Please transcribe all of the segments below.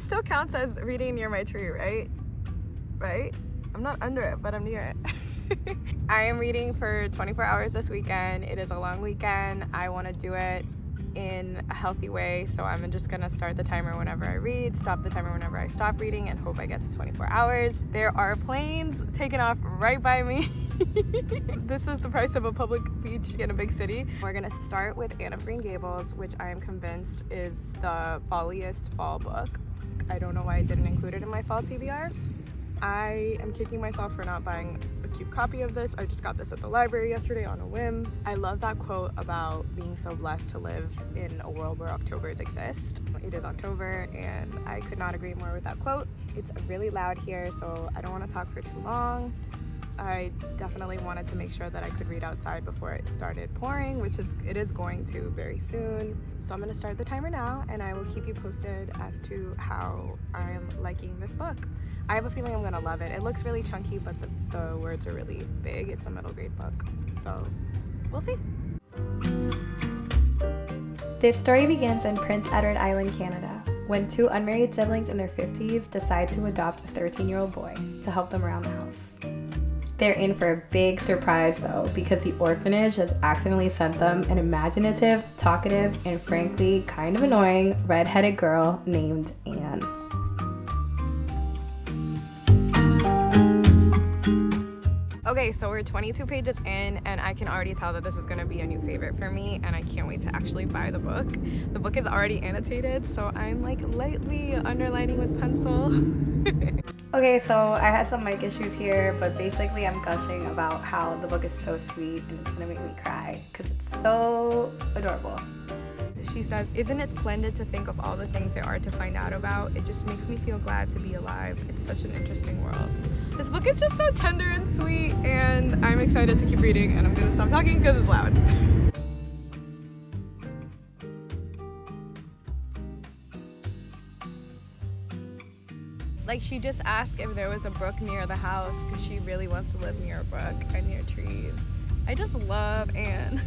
This still counts as reading near my tree, right? Right? I'm not under it, but I'm near it. I am reading for 24 hours this weekend. It is a long weekend. I want to do it in a healthy way, so I'm just gonna start the timer whenever I read, stop the timer whenever I stop reading, and hope I get to 24 hours. There are planes taking off right by me. This is the price of a public beach in a big city. We're gonna start with Anne of Green Gables, which I am convinced is the falliest fall book. I don't know why I didn't include it in my fall TBR. I am kicking myself for not buying a cute copy of this. I just got this at the library yesterday on a whim. I love that quote about being so blessed to live in a world where Octobers exist. It is October and I could not agree more with that quote. It's really loud here, so I don't want to talk for too long. I definitely wanted to make sure that I could read outside before it started pouring, which it is going to very soon. So I'm going to start the timer now, and I will keep you posted as to how I'm liking this book. I have a feeling I'm going to love it. It looks really chunky, but the words are really big. It's a middle grade book, so we'll see. This story begins in Prince Edward Island, Canada, when two unmarried siblings in their 50s decide to adopt a 13-year-old boy to help them around the house. They're in for a big surprise though, because the orphanage has accidentally sent them an imaginative, talkative, and frankly kind of annoying red-headed girl named Anne. Okay, so we're 22 pages in, and I can already tell that this is going to be a new favorite for me, and I can't wait to actually buy the book. The book is already annotated, so I'm like lightly underlining with pencil. Okay, so I had some mic issues here, but basically I'm gushing about how the book is so sweet and it's gonna make me cry because it's so adorable. She says, "Isn't it splendid to think of all the things there are to find out about? It just makes me feel glad to be alive. It's such an interesting world." This book is just so tender and sweet, and I'm excited to keep reading, and I'm gonna stop talking because it's loud. Like, she just asked if there was a brook near the house because she really wants to live near a brook and near trees. I just love Anne.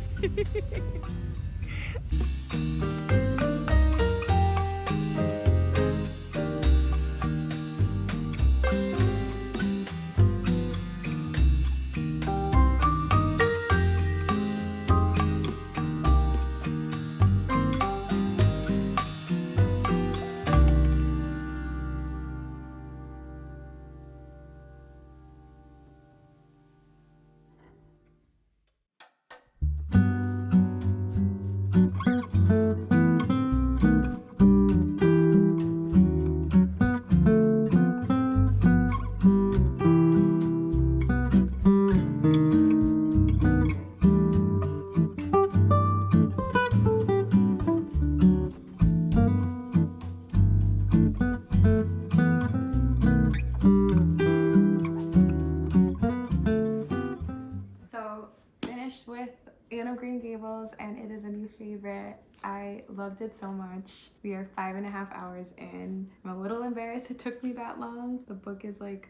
Anne of Green Gables, and it is a new favorite. I loved it so much. We are 5.5 hours in. I'm a little embarrassed it took me that long. The book is like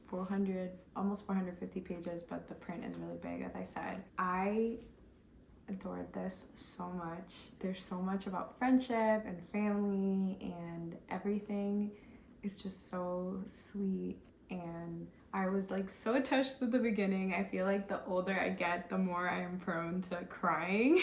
400, almost 450 pages, but the print is really big, as I said. I adored this so much. There's so much about friendship and family, and everything is just so sweet, and I was like so touched at the beginning. I feel like the older I get, the more I am prone to crying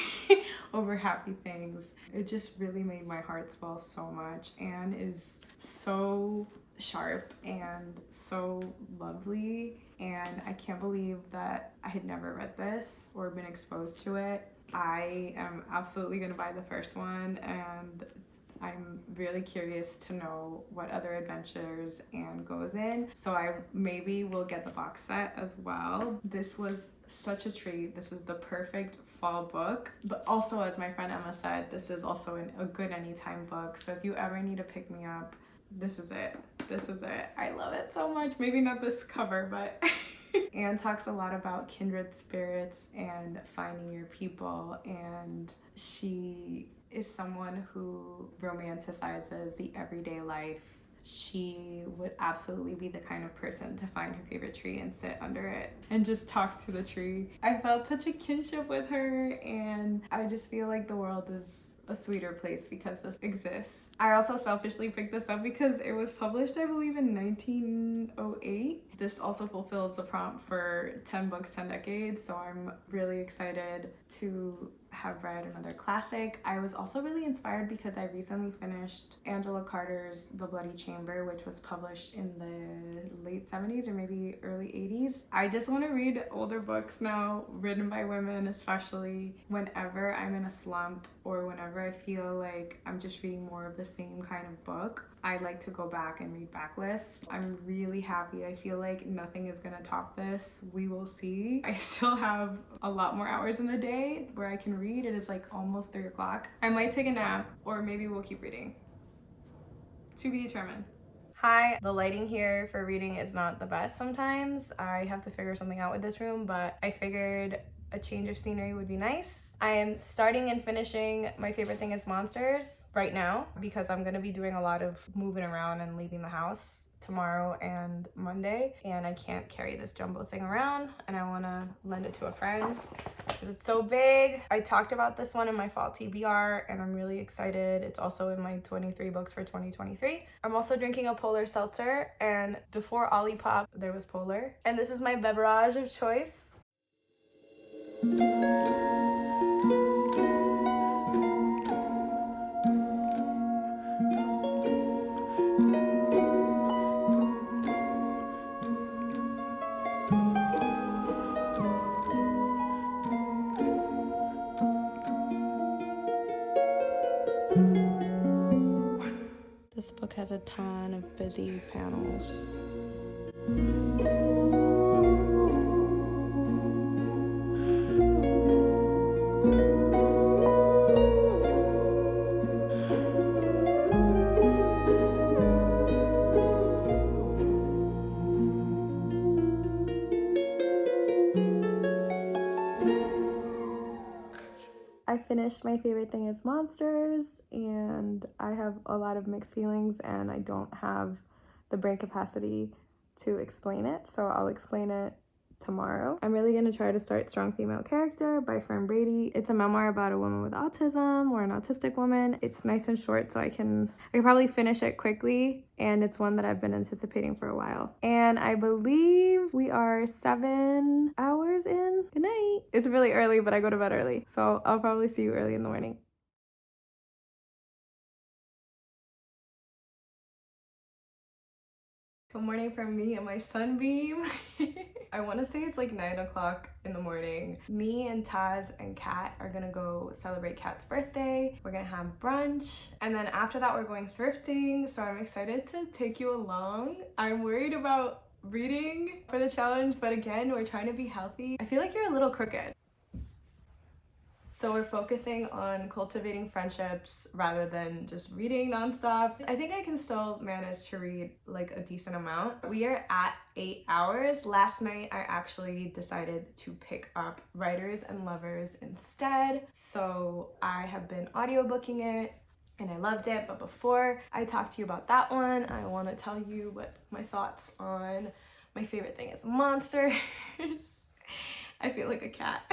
over happy things. It just really made my heart swell so much. Anne is so sharp and so lovely, and I can't believe that I had never read this or been exposed to it. I am absolutely gonna buy the first one, and I'm really curious to know what other adventures Anne goes in. So I maybe will get the box set as well. This was such a treat. This is the perfect fall book. But also, as my friend Emma said, this is also a good anytime book. So if you ever need to pick me up, this is it. This is it. I love it so much. Maybe not this cover, but Anne talks a lot about kindred spirits and finding your people, and she is someone who romanticizes the everyday life. She would absolutely be the kind of person to find her favorite tree and sit under it and just talk to the tree. I felt such a kinship with her, and I just feel like the world is a sweeter place because this exists. I also selfishly picked this up because it was published, I believe, in 1908. This also fulfills the prompt for 10 books, 10 decades, so I'm really excited to have read another classic. I was also really inspired because I recently finished Angela Carter's The Bloody Chamber, which was published in the late 70s or maybe early 80s. I just want to read older books now, written by women, especially whenever I'm in a slump or whenever I feel like I'm just reading more of the same kind of book. I like to go back and read backlists. I'm really happy. I feel like nothing is gonna top this. We will see. I still have a lot more hours in the day where I can read. It is like almost 3 o'clock. I might take a nap or maybe we'll keep reading. To be determined. Hi, the lighting here for reading is not the best sometimes. I have to figure something out with this room, but I figured a change of scenery would be nice. I am starting and finishing My Favorite Thing is Monsters right now because I'm gonna be doing a lot of moving around and leaving the house tomorrow and Monday, and I can't carry this jumbo thing around and I want to lend it to a friend because it's so big. I talked about this one in my fall TBR and I'm really excited. It's also in my 23 books for 2023. I'm also drinking a Polar seltzer, and before Olipop there was Polar, and this is my beverage of choice. This book has a ton of busy panels. I finished My Favorite Thing is Monsters, and I have a lot of mixed feelings and I don't have the brain capacity to explain it, so I'll explain it tomorrow. I'm really gonna try to start Strong Female Character by Fern Brady. It's a memoir about a woman with autism or an autistic woman. It's nice and short, so I can probably finish it quickly, and it's one that I've been anticipating for a while. And I believe we are 7 hours in. Good night. It's really early, but I go to bed early, so I'll probably see you early in the morning. Good morning from me and my sunbeam. I want to say it's like 9 o'clock in the morning. Me and Taz and Kat are gonna go celebrate Kat's birthday. We're gonna have brunch, and then after that we're going thrifting, so I'm excited to take you along. I'm worried about reading for the challenge, but again, we're trying to be healthy. I feel like you're a little crooked. So we're focusing on cultivating friendships rather than just reading nonstop. I think I can still manage to read like a decent amount. We are at 8 hours. Last night I actually decided to pick up Writers and Lovers instead. So I have been audiobooking it and I loved it. But before I talk to you about that one, I want to tell you what my thoughts on My Favorite Thing is Monsters. I feel like a cat.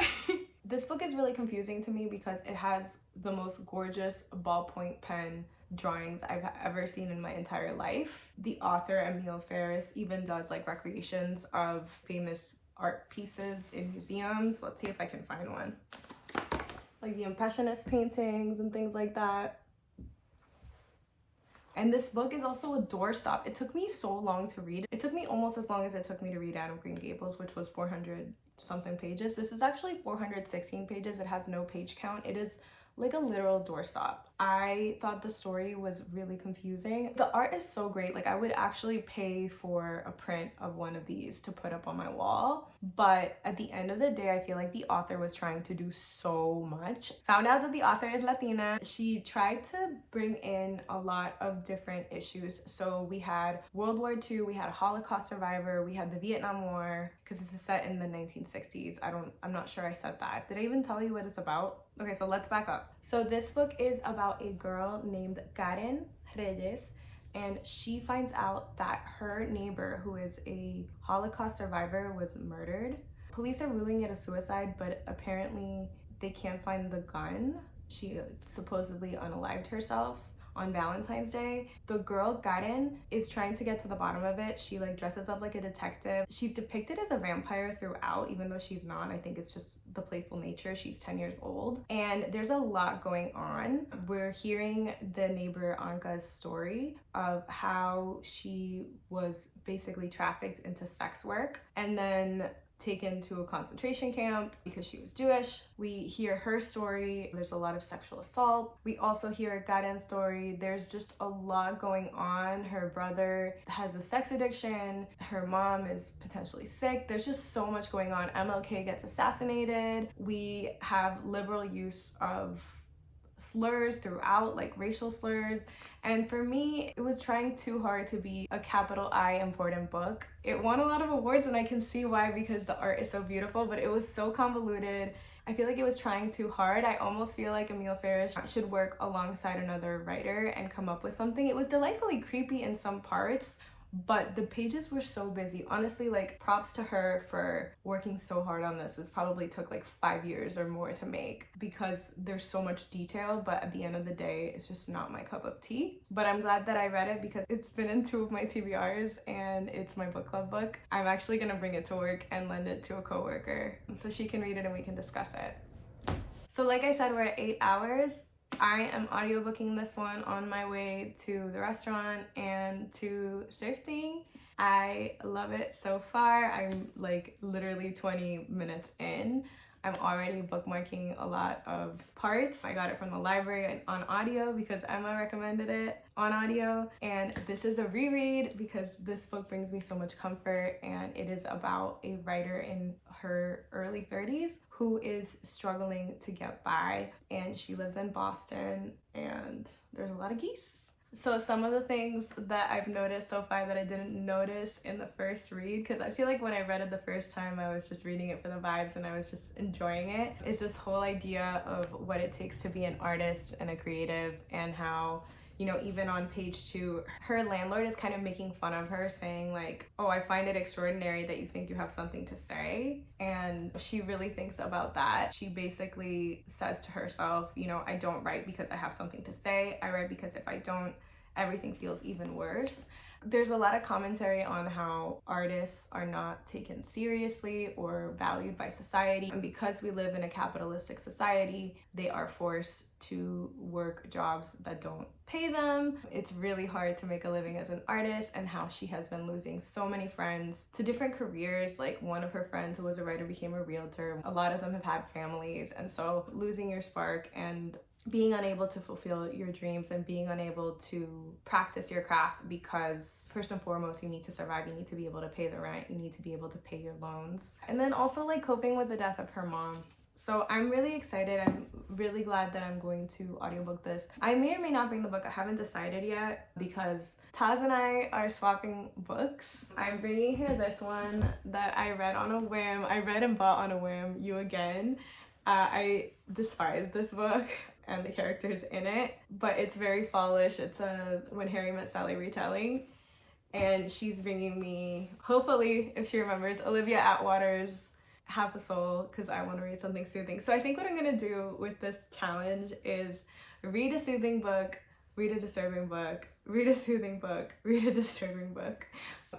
This book is really confusing to me because it has the most gorgeous ballpoint pen drawings I've ever seen in my entire life. The author, Emil, Ferris, even does like recreations of famous art pieces in museums. Let's see if I can find one. Like the Impressionist paintings and things like that. And this book is also a doorstop. It took me so long to read. It took me almost as long as it took me to read Anne of Green Gables, which was 400 something pages. This is actually 416 pages. It has no page count. It is like a literal doorstop. I thought the story was really confusing. The art is so great. Like I would actually pay for a print of one of these to put up on my wall. But at the end of the day, I feel like the author was trying to do so much. Found out that the author is Latina. She tried to bring in a lot of different issues. So we had World War II, we had a Holocaust survivor, we had the Vietnam War, because this is set in the 1960s. I'm not sure I said that. Did I even tell you what it's about? Okay, so let's back up. So this book is about a girl named Karen Reyes, and she finds out that her neighbor, who is a Holocaust survivor, was murdered. Police are ruling it a suicide, but apparently they can't find the gun. She supposedly unalived herself on Valentine's Day. The girl Garen is trying to get to the bottom of it. She like dresses up like a detective. She's depicted as a vampire throughout, even though she's not. I think it's just the playful nature. She's 10 years old. And there's a lot going on. We're hearing the neighbor Anka's story of how she was basically trafficked into sex work and then taken to a concentration camp because she was Jewish. We hear her story. There's a lot of sexual assault. We also hear Garen's story. There's just a lot going on. Her brother has a sex addiction. Her mom is potentially sick. There's just so much going on. MLK gets assassinated. We have liberal use of slurs throughout, like racial slurs. And for me, it was trying too hard to be a capital I important book. It won a lot of awards, and I can see why, because the art is so beautiful, but it was so convoluted. I feel like it was trying too hard. I almost feel like Emil Ferris should work alongside another writer and come up with something. It was delightfully creepy in some parts, but the pages were so busy. Honestly, like, props to her for working so hard on this. This probably took like 5 years or more to make because there's so much detail, but at the end of the day, it's just not my cup of tea. But I'm glad that I read it because it's been in 2 of my TBRs and it's my book club book. I'm actually gonna bring it to work and lend it to a coworker so she can read it and we can discuss it. So like I said, we're at 8 hours. I am audiobooking this one on my way to the restaurant and to thrifting. I love it so far. I'm like literally 20 minutes in. I'm already bookmarking a lot of parts. I got it from the library on audio because Emma recommended it on audio. And this is a reread because this book brings me so much comfort, and it is about a writer in her early 30s who is struggling to get by, and she lives in Boston and there's a lot of geese. So some of the things that I've noticed so far that I didn't notice in the first read, because I feel like when I read it the first time, I was just reading it for the vibes and I was just enjoying it, is this whole idea of what it takes to be an artist and a creative, and how, you know, even on page 2, her landlord is kind of making fun of her, saying like, oh, I find it extraordinary that you think you have something to say. And she really thinks about that. She basically says to herself, you know, I don't write because I have something to say. I write because if I don't, everything feels even worse. There's a lot of commentary on how artists are not taken seriously or valued by society. And because we live in a capitalistic society, they are forced to work jobs that don't pay them. It's really hard to make a living as an artist, and how she has been losing so many friends to different careers. Like, one of her friends who was a writer became a realtor. A lot of them have had families, and so losing your spark and being unable to fulfill your dreams and being unable to practice your craft, because first and foremost, you need to survive. You need to be able to pay the rent. You need to be able to pay your loans. And then also like coping with the death of her mom. So I'm really excited. I'm really glad that I'm going to audiobook this. I may or may not bring the book. I haven't decided yet because Taz and I are swapping books. I'm bringing her this one that I read on a whim. I read and bought on a whim, You Again. I despise this book and the characters in it, but it's very fallish. It's a When Harry Met Sally retelling, and she's bringing me, hopefully, if she remembers, Olivia Atwater's Half a Soul, because I want to read something soothing. So I think what I'm gonna do with this challenge is read a soothing book, read a disturbing book, read a soothing book, read a disturbing book,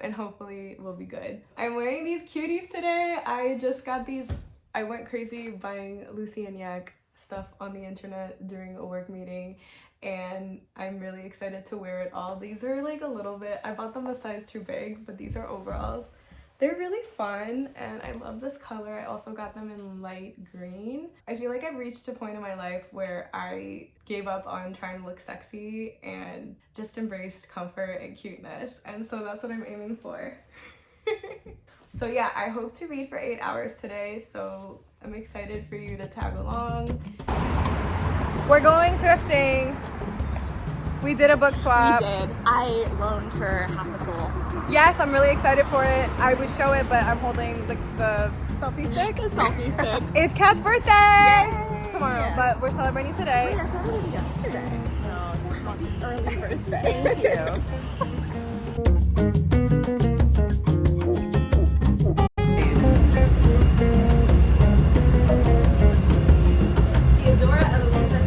and hopefully we'll be good. I'm wearing these cuties today. I just got these. I went crazy buying Lucy and Yak stuff on the internet during a work meeting, and I'm really excited to wear it all. These are like a little bit, I bought them a size too big, but these are overalls. They're really fun, and I love this color. I also got them in light green. I feel like I've reached a point in my life where I gave up on trying to look sexy and just embraced comfort and cuteness, and so that's what I'm aiming for. So yeah, I hope to read for 8 hours today, so I'm excited for you to tag along. We're going thrifting. We did a book swap. We did. I loaned her Half a Soul. Yes, I'm really excited for it. I would show it, but I'm holding the selfie stick. The selfie stick. It's Kat's birthday! Yay! Tomorrow, but we're celebrating today. Wait, I thought it was yesterday. No, it's not an early birthday. Thank you. Theodora and Louisa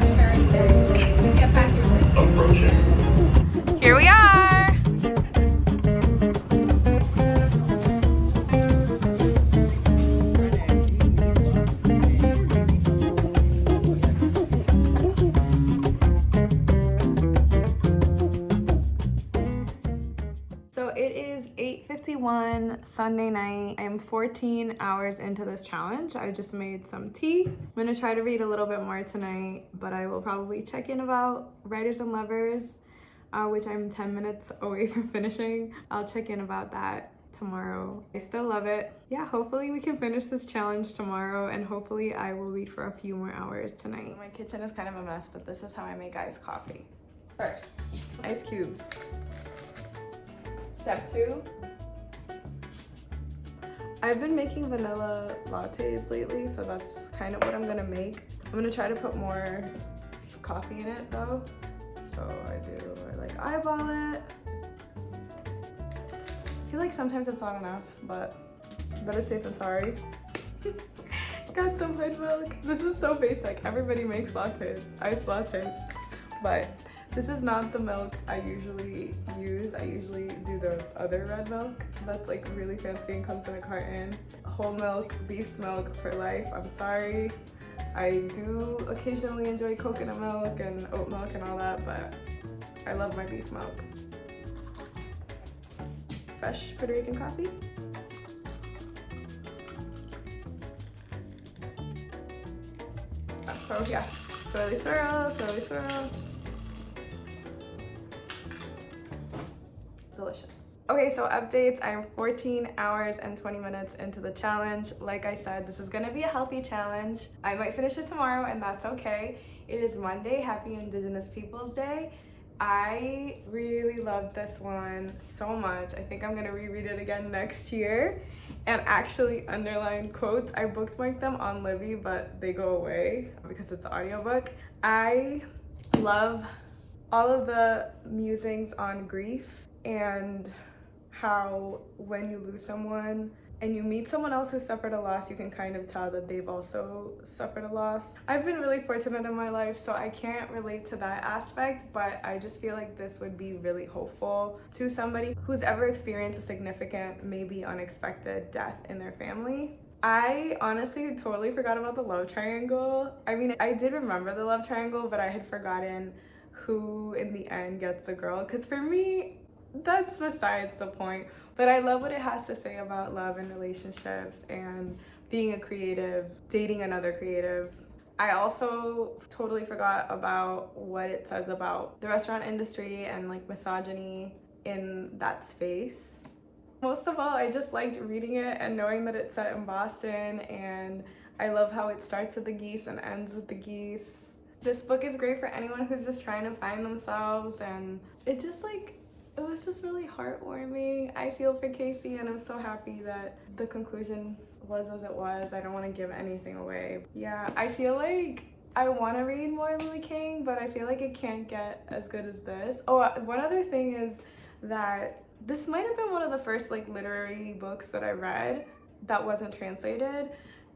8:51 Sunday night. I am 14 hours into this challenge. I just made some tea. I'm gonna try to read a little bit more tonight, but I will probably check in about Writers and Lovers, which I'm 10 minutes away from finishing. I'll check in about that tomorrow. I still love it. Yeah, hopefully we can finish this challenge tomorrow, and hopefully I will read for a few more hours tonight. My kitchen is kind of a mess, but this is how I make iced coffee. First, ice cubes. Step 2. I've been making vanilla lattes lately, so that's kind of what I'm gonna make. I'm gonna try to put more coffee in it though. So I like eyeball it. I feel like sometimes it's not enough, but better safe than sorry. Got some hood milk. This is so basic. Everybody makes lattes, iced lattes, but this is not the milk I usually use. I usually do the other red milk that's like really fancy and comes in a carton. Whole milk, beef's milk for life. I'm sorry. I do occasionally enjoy coconut milk and oat milk and all that, but I love my beef milk. Fresh Puerto Rican coffee. So yeah, swirly swirl, swirly swirl. Delicious. Okay, so updates. I'm 14 hours and 20 minutes into the challenge. Like I said, this is gonna be a healthy challenge. I might finish it tomorrow, and that's okay. It is Monday, Happy Indigenous Peoples Day. I really loved this one so much. I think I'm gonna reread it again next year and actually underline quotes. I bookmarked them on Libby, but they go away because it's an audiobook. I love all of the musings on grief and how when you lose someone and you meet someone else who suffered a loss, you can kind of tell that they've also suffered a loss. I've been really fortunate in my life, so I can't relate to that aspect, but I just feel like this would be really hopeful to somebody who's ever experienced a significant, maybe unexpected death in their family. I honestly totally forgot about the love triangle. I mean, I did remember the love triangle, but I had forgotten who in the end gets the girl, because for me, that's besides the point. But I love what it has to say about love and relationships and being a creative, dating another creative. I also totally forgot about what it says about the restaurant industry and like misogyny in that space. Most of all, I just liked reading it and knowing that it's set in Boston, and I love how it starts with the geese and ends with the geese. This book is great for anyone who's just trying to find themselves, and it was just really heartwarming. I feel for Casey, and I'm so happy that the conclusion was as it was. I don't want to give anything away. Yeah, I feel like I want to read more Lily King, but I feel like it can't get as good as this. Oh, one other thing is that this might have been one of the first like literary books that I read that wasn't translated,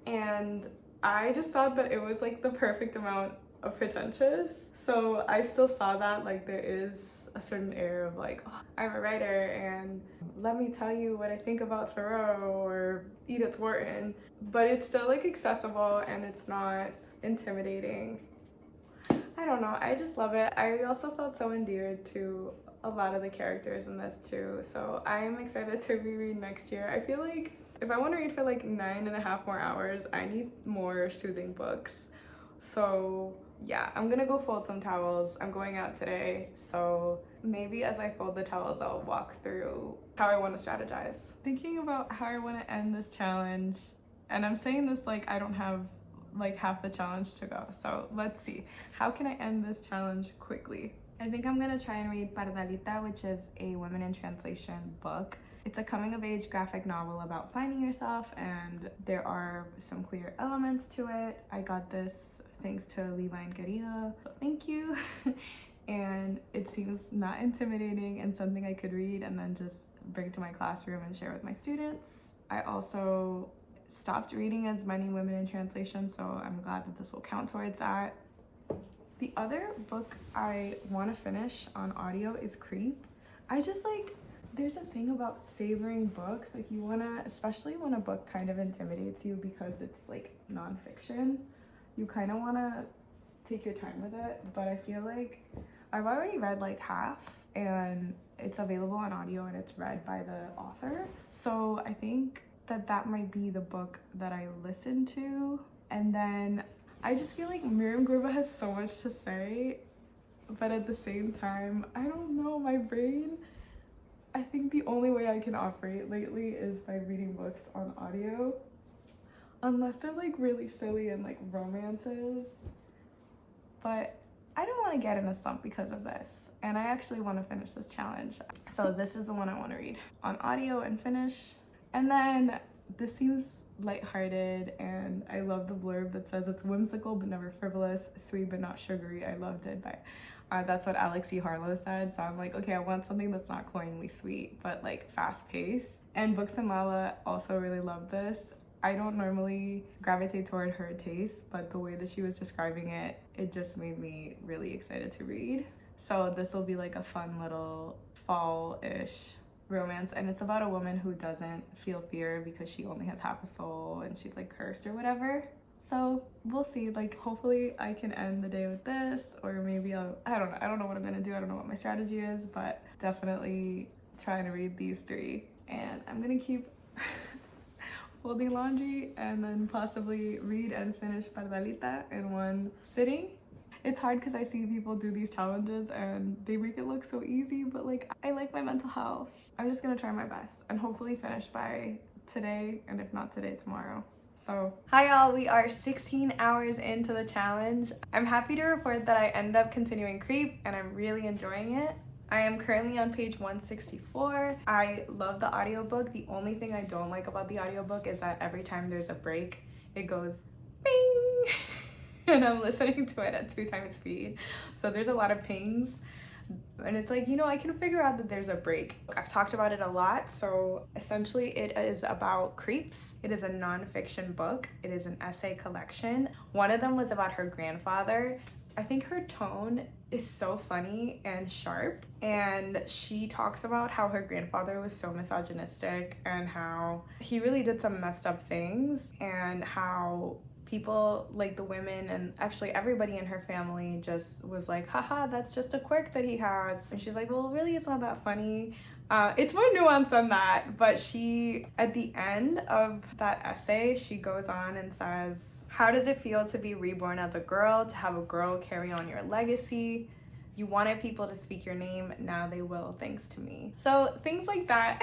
and I just thought that it was like the perfect amount of pretentious. So I still saw that like there is a certain air of like, oh, I'm a writer and let me tell you what I think about Thoreau or Edith Wharton, but it's still like accessible and it's not intimidating. I don't know, I just love it. I also felt so endeared to a lot of the characters in this too, so I am excited to reread next year. I feel like if I want to read for like 9.5 more hours, I need more soothing books. So yeah, I'm gonna go fold some towels. I'm going out today, so maybe as I fold the towels, I'll walk through how I want to strategize. Thinking about how I want to end this challenge, and I'm saying this like I don't have like half the challenge to go, so let's see. How can I end this challenge quickly? I think I'm gonna try and read PARDALITA, which is a women in translation book. It's a coming-of-age graphic novel about finding yourself, and there are some queer elements to it. I got this thanks to Levi Querido, so thank you. And it seems not intimidating and something I could read and then just bring to my classroom and share with my students. I also stopped reading as many women in translation, so I'm glad that this will count towards that. The other book I want to finish on audio is Creep. There's a thing about savoring books, like you wanna, especially when a book kind of intimidates you because it's like nonfiction, you kind of wanna take your time with it, but I feel like I've already read like half and it's available on audio and it's read by the author. So I think that might be the book that I listen to. And then I just feel like Myriam Gurba has so much to say, but at the same time, I don't know, my brain, I think the only way I can operate lately is by reading books on audio, unless they're like really silly and like romances. But I don't want to get in a slump because of this, and I actually want to finish this challenge. So this is the one I want to read on audio and finish. And then this seems lighthearted, and I love the blurb that says it's whimsical but never frivolous, sweet but not sugary. I loved it. That's what Alex E. Harlow said. So I'm like, okay, I want something that's not cloyingly sweet but like fast paced. And Books and Lala also really love this. I don't normally gravitate toward her taste, but the way that she was describing it, it just made me really excited to read. So this will be like a fun little fall-ish romance, and it's about a woman who doesn't feel fear because she only has half a soul and she's like cursed or whatever. So we'll see, like hopefully I can end the day with this, or maybe I don't know what I'm gonna do. I don't know what my strategy is, but definitely trying to read these three, and I'm gonna keep folding laundry and then possibly read and finish Pardalita in one sitting. It's hard because I see people do these challenges and they make it look so easy, but like I like my mental health. I'm just gonna try my best and hopefully finish by today, and if not today, tomorrow. So hi y'all, we are 16 hours into the challenge. I'm happy to report that I ended up continuing Creep and I'm really enjoying it. I am currently on page 164. I love the audiobook. The only thing I don't like about the audiobook is that every time there's a break, it goes bing, and I'm listening to it at 2 times speed. So there's a lot of pings, and it's like, you know, I can figure out that there's a break. I've talked about it a lot. So essentially it is about creeps. It is a nonfiction book. It is an essay collection. One of them was about her grandfather. I think her tone is so funny and sharp, and she talks about how her grandfather was so misogynistic and how he really did some messed up things, and how people, like the women and actually everybody in her family, just was like, haha, that's just a quirk that he has. And she's like, well, really, it's not that funny. It's more nuanced than that, but she, at the end of that essay, she goes on and says, how does it feel to be reborn as a girl, to have a girl carry on your legacy? You wanted people to speak your name, now they will, thanks to me. So things like that.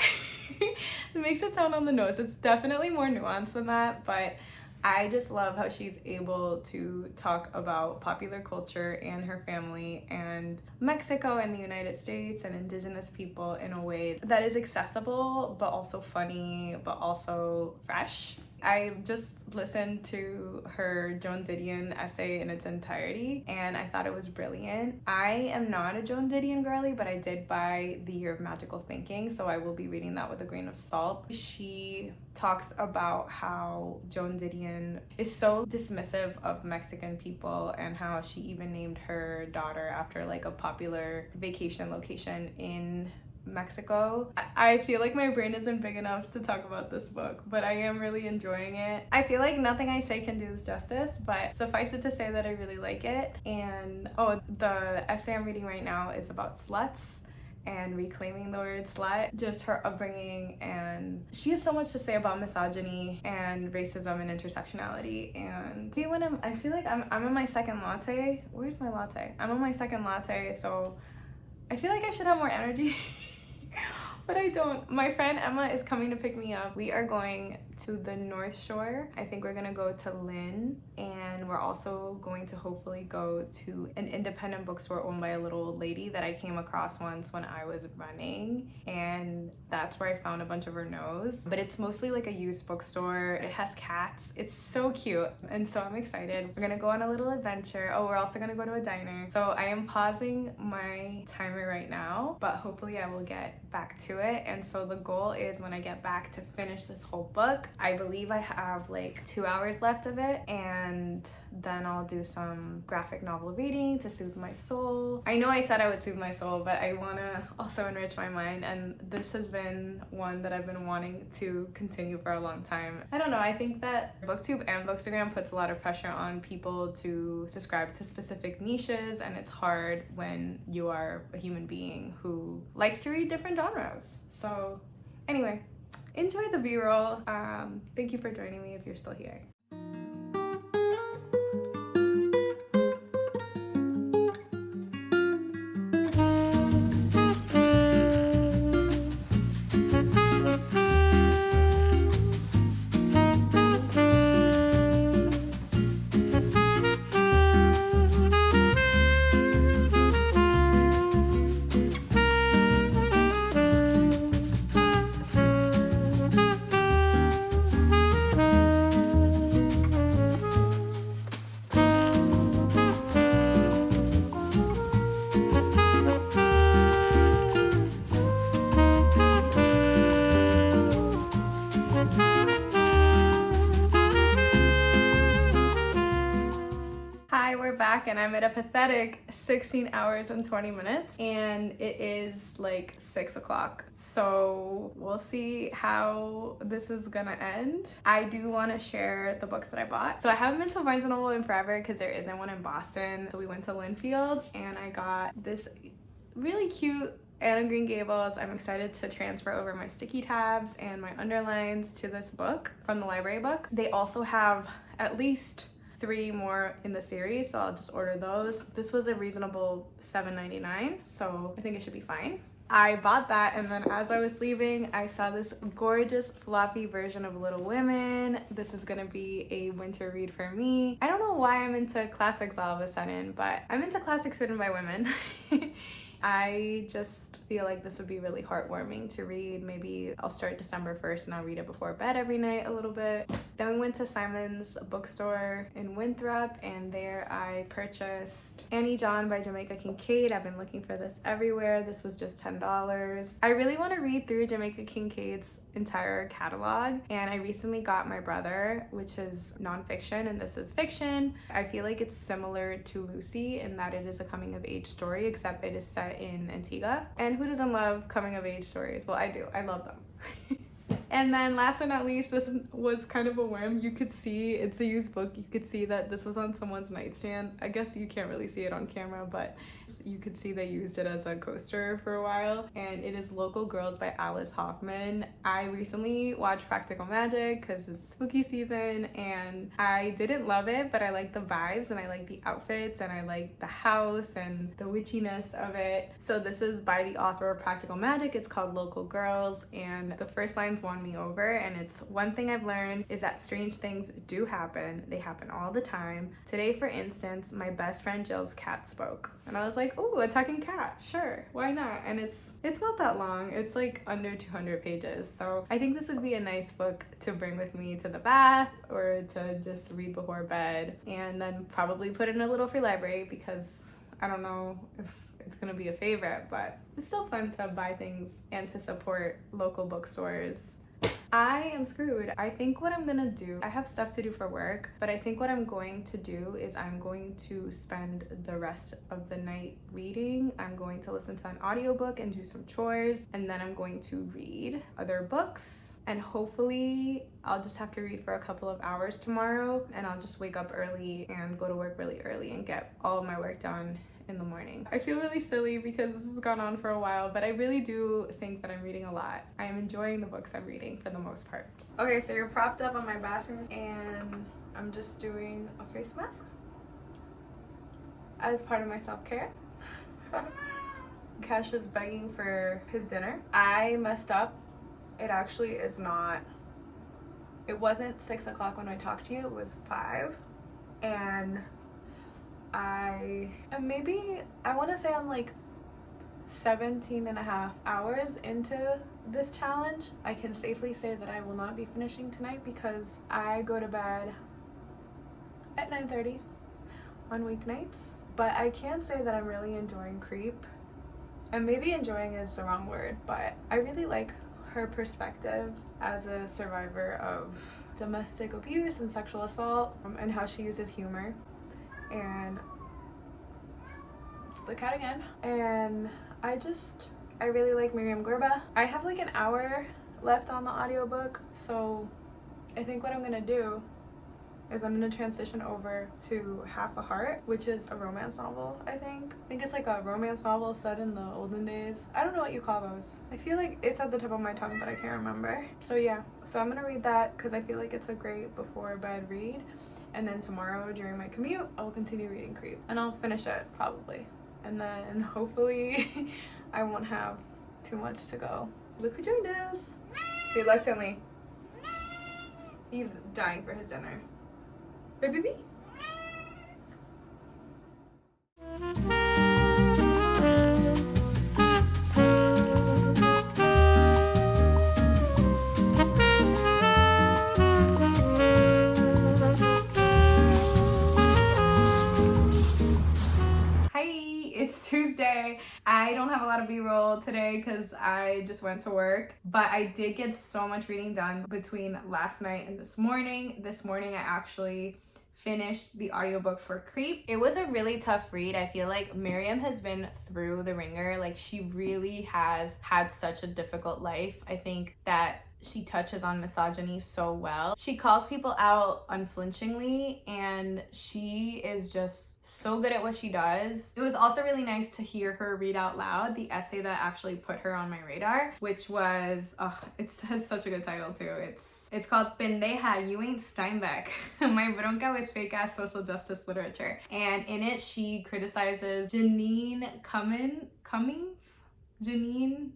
It makes it sound on the nose. It's definitely more nuanced than that, but I just love how she's able to talk about popular culture and her family and Mexico and the United States and indigenous people in a way that is accessible, but also funny, but also fresh. I just listened to her Joan Didion essay in its entirety, and I thought it was brilliant. I am not a Joan Didion girly, but I did buy The Year of Magical Thinking, so I will be reading that with a grain of salt. She talks about how Joan Didion is so dismissive of Mexican people, and how she even named her daughter after like a popular vacation location in Mexico. I feel like my brain isn't big enough to talk about this book, but I am really enjoying it. I feel like nothing I say can do this justice, but suffice it to say that I really like it. And the essay I'm reading right now is about sluts and reclaiming the word slut, just her upbringing, and she has so much to say about misogyny and racism and intersectionality. And I feel like I'm on my second latte. Where's my latte? I'm on my second latte, so I feel like I should have more energy. But I don't. My friend Emma is coming to pick me up. We are going to the North Shore. I think we're gonna go to Lynn, and we're also going to hopefully go to an independent bookstore owned by a little old lady that I came across once when I was running, and that's where I found a bunch of her nose. But it's mostly like a used bookstore. It has cats. It's so cute, and so I'm excited. We're gonna go on a little adventure. Oh, we're also gonna go to a diner. So I am pausing my timer right now, but hopefully I will get back to into it, and so the goal is when I get back to finish this whole book. I believe I have like 2 hours left of it, and then I'll do some graphic novel reading to soothe my soul. I know I said I would soothe my soul, but I want to also enrich my mind, and this has been one that I've been wanting to continue for a long time. I don't know, I think that BookTube and Bookstagram puts a lot of pressure on people to subscribe to specific niches, and it's hard when you are a human being who likes to read different genres. So anyway, enjoy the B-roll. Thank you for joining me if you're still here. Back, and I'm at a pathetic 16 hours and 20 minutes, and it is like 6 o'clock, so we'll see how this is gonna end. I do want to share the books that I bought. So I haven't been to Barnes & Noble in forever because there isn't one in Boston, so we went to Linfield, and I got this really cute Anne of Green Gables. I'm excited to transfer over my sticky tabs and my underlines to this book from the library book. They also have at least 3 more in the series, so I'll just order those. This was a reasonable $7.99, so I think it should be fine. I bought that, and then as I was leaving, I saw this gorgeous floppy version of Little Women. This is gonna be a winter read for me. I don't know why I'm into classics all of a sudden, but I'm into classics written by women. I just feel like this would be really heartwarming to read. Maybe I'll start December 1st and I'll read it before bed every night a little bit. Then we went to Simon's bookstore in Winthrop, and there I purchased Annie John by Jamaica Kincaid. I've been looking for this everywhere. This was just $10. I really want to read through Jamaica Kincaid's entire catalog, and I recently got My Brother, which is nonfiction, and this is fiction. I feel like it's similar to Lucy in that it is a coming of age story, except it is set in Antigua. And who doesn't love coming of age stories? Well, I do. I love them. And then last but not least, this was kind of a whim. You could see it's a used book. You could see that this was on someone's nightstand. I guess you can't really see it on camera, but you could see they used it as a coaster for a while. And it is Local Girls by Alice Hoffman. I recently watched Practical Magic because it's spooky season, and I didn't love it, but I like the vibes, and I like the outfits, and I like the house and the witchiness of it. So this is by the author of Practical Magic. It's called Local Girls, and the first line's won me over, and it's one thing I've learned is that strange things do happen. They happen all the time. Today, for instance, my best friend Jill's cat spoke, and I was like, oh, a talking cat, sure, why not? And it's not that long. It's like under 200 pages, so I think this would be a nice book to bring with me to the bath or to just read before bed, and then probably put in a little free library because I don't know if it's gonna be a favorite, but it's still fun to buy things and to support local bookstores. I am screwed. I think what I'm gonna do, I have stuff to do for work, but I think what I'm going to do is I'm going to spend the rest of the night reading. I'm going to listen to an audiobook and do some chores, and then I'm going to read other books, and hopefully I'll just have to read for a couple of hours tomorrow, and I'll just wake up early and go to work really early and get all of my work done in the morning. I feel really silly because this has gone on for a while, but I really do think that I'm reading a lot. I am enjoying the books I'm reading for the most part. Okay, so you're propped up on my bathroom, and I'm just doing a face mask as part of my self-care. Cash is begging for his dinner. I messed up. It actually is not. It wasn't 6 o'clock when I talked to you, it was 5. And I want to say I'm like 17 and a half hours into this challenge. I can safely say that I will not be finishing tonight because I go to bed at 9:30 on weeknights. But I can say that I'm really enjoying Creep. And maybe enjoying is the wrong word, but I really like her perspective as a survivor of domestic abuse and sexual assault, and how she uses humor. And it's the cat again. And I really like Myriam Gurba. I have like an hour left on the audiobook, so I think what I'm gonna do is I'm gonna transition over to Half a Heart, which is a romance novel, I think. I think it's like a romance novel set in the olden days. I don't know what you call those. I feel like it's at the tip of my tongue, but I can't remember. So yeah, so I'm gonna read that because I feel like it's a great before bed read. And then tomorrow during my commute, I will continue reading Creep. And I'll finish it, probably. And then hopefully I won't have too much to go. Look who joined us. Reluctantly. He's dying for his dinner. Baby. It's Tuesday. I don't have a lot of b-roll today because I just went to work, but I did get so much reading done between last night and this morning. This morning I actually finished the audiobook for Creep. It was a really tough read. I feel like Myriam has been through the ringer. Like, she really has had such a difficult life. I think that she touches on misogyny so well. She calls people out unflinchingly, and she is just so good at what she does. It was also really nice to hear her read out loud the essay that actually put her on my radar, which was, it has such a good title too. It's called Pendeja, You Ain't Steinbeck, My Bronca with Fake Ass Social Justice Literature. And in it, she criticizes Jeanine Cummins? Jeanine?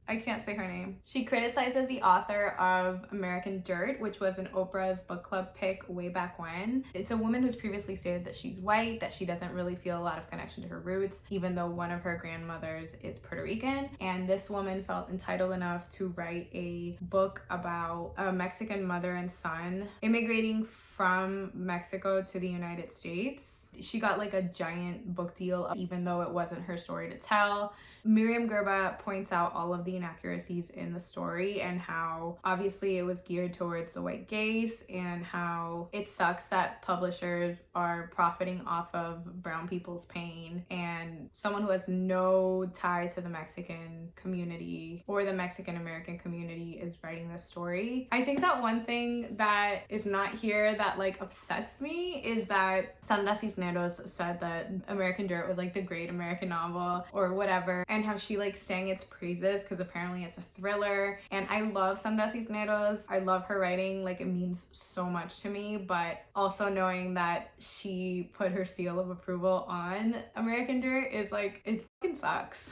I can't say her name. She criticizes the author of American Dirt, which was an Oprah's book club pick way back when. It's a woman who's previously stated that she's white, that she doesn't really feel a lot of connection to her roots, even though one of her grandmothers is Puerto Rican. And this woman felt entitled enough to write a book about a Mexican mother and son immigrating from Mexico to the United States. She got like a giant book deal, even though it wasn't her story to tell. Myriam Gurba points out all of the inaccuracies in the story and how obviously it was geared towards the white gaze, and how it sucks that publishers are profiting off of brown people's pain, and someone who has no tie to the Mexican community or the Mexican American community is writing this story. I think that one thing that is not here that like upsets me is that Sandra Cisneros said that American Dirt was like the great American novel or whatever, and how she like sang its praises because apparently it's a thriller. And I love Sandra Cisneros. I love her writing, like it means so much to me, but also knowing that she put her seal of approval on American Dirt is like, it fucking sucks.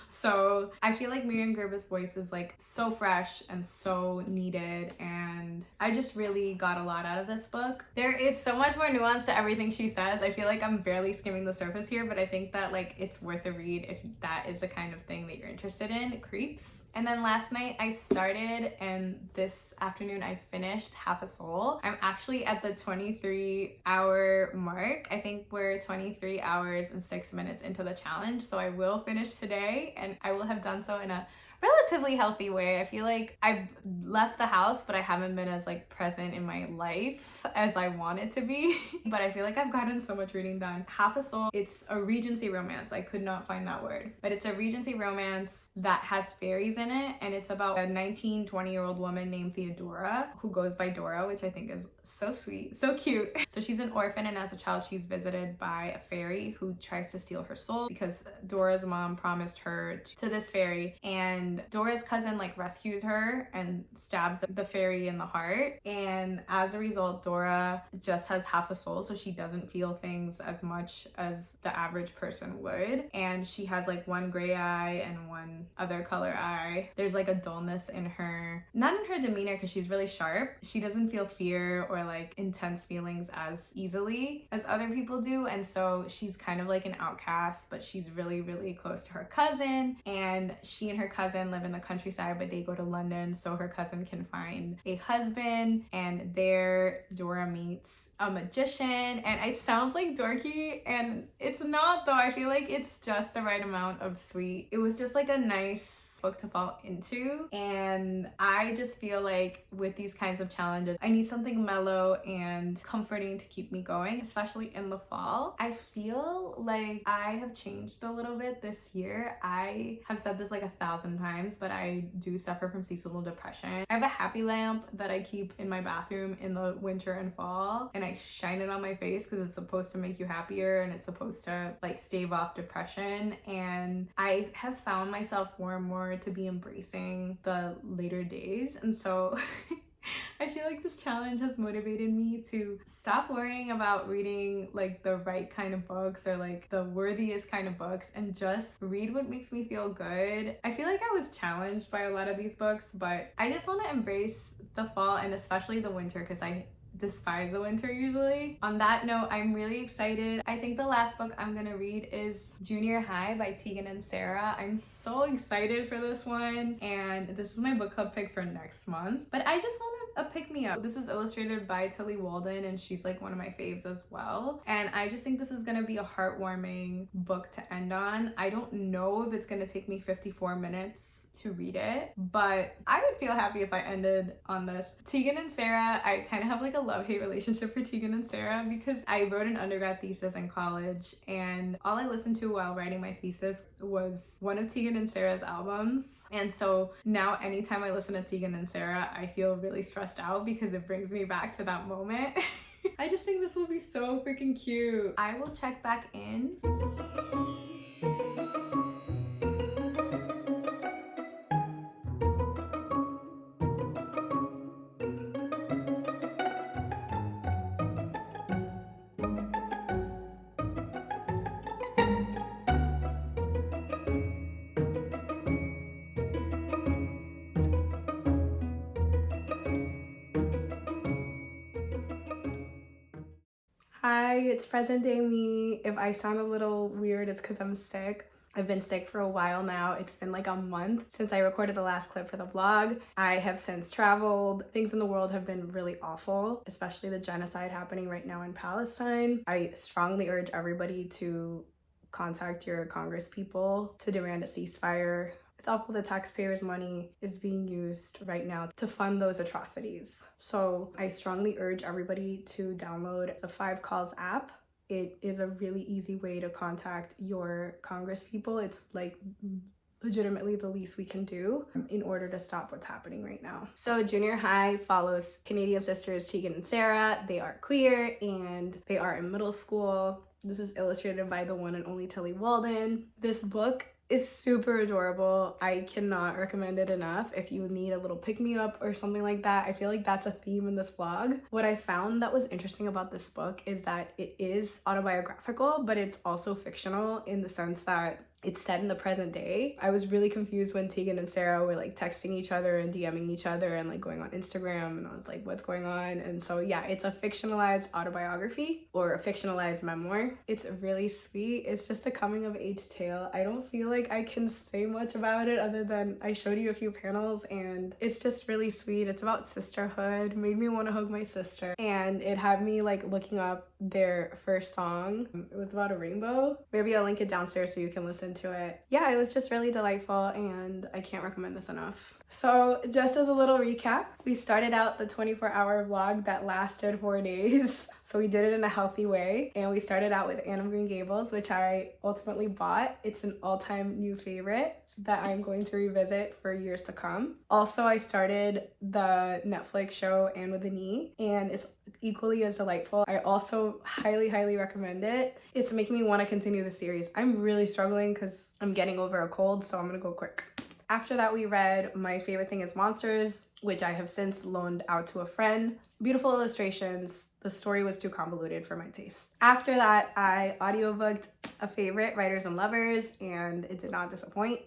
So I feel like Myriam Gurba's voice is like so fresh and so needed, and I just really got a lot out of this book. There is so much more nuance to everything she says. I feel like I'm barely skimming the surface here, but I think that like it's worth a read if that is the kind of thing that you're interested in. Creeps. And then last night I started, and this afternoon I finished Half a Soul. I'm actually at the 23-hour mark. I think we're 23 hours and 6 minutes into the challenge, so I will finish today, and I will have done so in a relatively healthy way. I feel like I've left the house, but I haven't been as like present in my life as I wanted to be. But I feel like I've gotten so much reading done. Half a Soul, it's a Regency romance. I could not find that word, but it's a Regency romance that has fairies in it, and it's about a 19-20-year-old woman named Theodora who goes by Dora, which I think is so sweet, so cute. So she's an orphan, and as a child she's visited by a fairy who tries to steal her soul because Dora's mom promised her to this fairy, and Dora's cousin like rescues her and stabs the fairy in the heart, and as a result Dora just has half a soul, so she doesn't feel things as much as the average person would, and she has like one gray eye and one other color eye. There's like a dullness in her, not in her demeanor because she's really sharp. She doesn't feel fear or like intense feelings as easily as other people do, and so she's kind of like an outcast, but she's really close to her cousin, and she and her cousin cousin live in the countryside, but they go to London so her cousin can find a husband, and there Dora meets a magician. And it sounds like dorky, and it's not though. I feel like it's just the right amount of sweet. It was just like a nice book to fall into, and I just feel like with these kinds of challenges I need something mellow and comforting to keep me going, especially in the fall. I feel like I have changed a little bit this year. I have said this like 1,000 times, but I do suffer from seasonal depression. I have a happy lamp that I keep in my bathroom in the winter and fall, and I shine it on my face because it's supposed to make you happier and it's supposed to like stave off depression. And I have found myself more and more to be embracing the later days, and so I feel like this challenge has motivated me to stop worrying about reading like the right kind of books or like the worthiest kind of books and just read what makes me feel good. I feel like I was challenged by a lot of these books, but I just want to embrace the fall and especially the winter because I despise the winter usually. On that note, I'm really excited. I think the last book I'm gonna read is Junior High by Tegan and Sara. I'm so excited for this one, and this is my book club pick for next month. But I just want a pick-me-up. This is illustrated by Tilly Walden, and she's like one of my faves as well. And I just think this is gonna be a heartwarming book to end on. I don't know if it's gonna take me 54 minutes to read it, but I would feel happy if I ended on this. Tegan and Sara, I kind of have like a love-hate relationship for Tegan and Sara because I wrote an undergrad thesis in college, and all I listened to while writing my thesis was one of Tegan and Sara's albums. And so now anytime I listen to Tegan and Sara, I feel really stressed out because it brings me back to that moment. I just think this will be so freaking cute. I will check back in. Hi, it's present day me. If I sound a little weird, it's because I'm sick. I've been sick for a while now. It's been like a month since I recorded the last clip for the vlog. I have since traveled. Things in the world have been really awful, especially the genocide happening right now in Palestine. I strongly urge everybody to contact your Congress people to demand a ceasefire. It's awful that taxpayers' money is being used right now to fund those atrocities. So I strongly urge everybody to download the 5 Calls app. It is a really easy way to contact your Congress people. It's like legitimately the least we can do in order to stop what's happening right now. So Junior High follows Canadian sisters Tegan and Sara. They are queer and they are in middle school. This is illustrated by the one and only Tilly Walden. This book is super adorable. I cannot recommend it enough if you need a little pick-me-up or something like that. I feel like that's a theme in this vlog. What I found that was interesting about this book is that it is autobiographical, but it's also fictional in the sense that it's set in the present day. I was really confused when Tegan and Sara were like texting each other and DMing each other and like going on Instagram, and I was like, what's going on? And so yeah, it's a fictionalized autobiography or a fictionalized memoir. It's really sweet. It's just a coming of age tale. I don't feel like I can say much about it other than I showed you a few panels, and it's just really sweet. It's about sisterhood, made me want to hug my sister, and it had me like looking up their first song. It was about a rainbow. Maybe I'll link it downstairs so you can listen to it. Yeah, it was just really delightful, and I can't recommend this enough. So just as a little recap, we started out the 24-hour vlog that lasted 4 days. So we did it in a healthy way, and we started out with Anne of Green Gables, which I ultimately bought. It's an all-time new favorite that I'm going to revisit for years to come. Also, I started the Netflix show Anne with an E, and it's equally as delightful. I also highly recommend it. It's making me want to continue the series. I'm really struggling because I'm getting over a cold, so I'm gonna go quick. After that, we read My Favorite Thing is Monsters, which I have since loaned out to a friend. Beautiful illustrations. The story was too convoluted for my taste. After that, I audiobooked a favorite, Writers and Lovers, and it did not disappoint.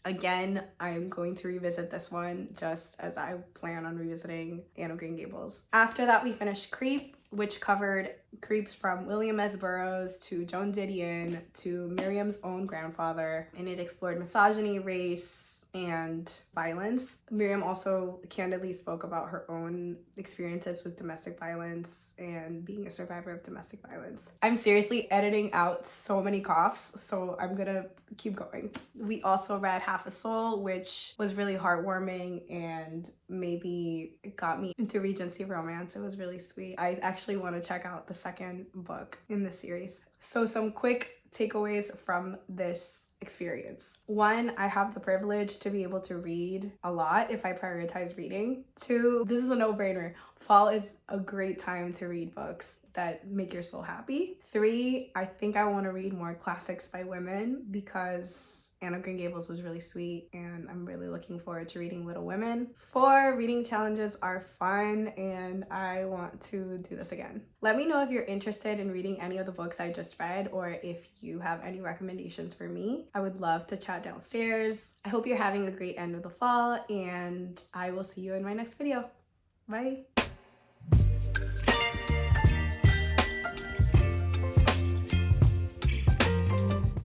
Again, I'm going to revisit this one just as I plan on revisiting Anne of Green Gables. After that, we finished Creep, which covered creeps from William S. Burroughs to Joan Didion to Myriam's own grandfather, and it explored misogyny, race, and violence. Myriam also candidly spoke about her own experiences with domestic violence and being a survivor of domestic violence. I'm seriously editing out so many coughs, so I'm gonna keep going. We also read Half a Soul, which was really heartwarming and maybe it got me into Regency romance. It was really sweet. I actually want to check out the second book in the series. So some quick takeaways from this experience. 1, I have the privilege to be able to read a lot if I prioritize reading. 2, this is a no-brainer. Fall is a great time to read books that make your soul happy. 3, I think I want to read more classics by women because Anne of Green Gables was really sweet and I'm really looking forward to reading Little Women. 4, reading challenges are fun and I want to do this again. Let me know if you're interested in reading any of the books I just read or if you have any recommendations for me. I would love to chat downstairs. I hope you're having a great end of the fall and I will see you in my next video. Bye.